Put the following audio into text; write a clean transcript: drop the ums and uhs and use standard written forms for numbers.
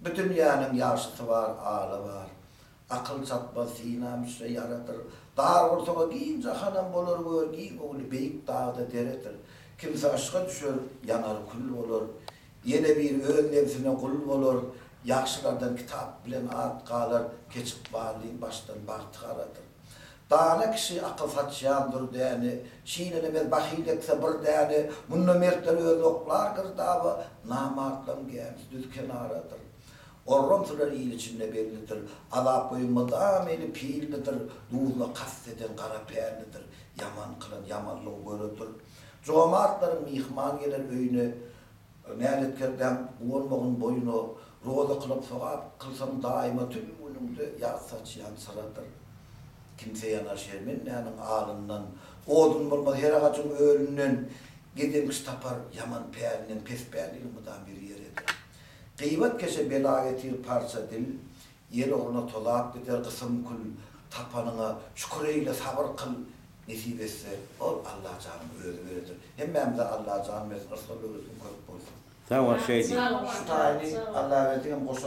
Bu dünyanın yaşıtı var, ağlı var. Akıl çatmaz, sina müsre yaratır. Dağ ortağa giyince hanım olur, gör giyin oğlu beyik dağda deretir. Kimse aşka düşür, yanar kul olur. Yine bir ön nefsine kul olur. Yakşılardan kitap bilen at kalır. Keçip varlığın baştan baktı aratır. Dağına kişi akıl satçıyandır deyani, çiğnene mer bahilekse bir deyani, bununla mertleri öz oklar gırdabı, namartlam gelmiş düz kenaradır. Orrum sular iyil içinde bellidir, azap boyu mıdam eli piillidir,duğla kasteden kara perlidir, yaman kılan yamanlığı görüdür. Comartların mihman gelir öyünü, nәletkerden olmağın boyunu, roza kılıp soğap, kılsam daima tüm günümde yağ saçıyan sıradır. Kimse yanar şerminlerin ağlından, odun bulmaz her ağacın ölünden, gidemmiş tapar yaman peyalinin pes peyalinin mıdan bir yeredir. Kıymet keşe bela getir parça dil, yer oğluna tolap gider kısım kul, tapanına şükreyle sabır kıl, nesip etse, ol Allah canını özü verir. Hem de Allah canını versin, Resulü özün koyup olsun. Tamam şeydi. Şu tayini Allah verdiğim koşan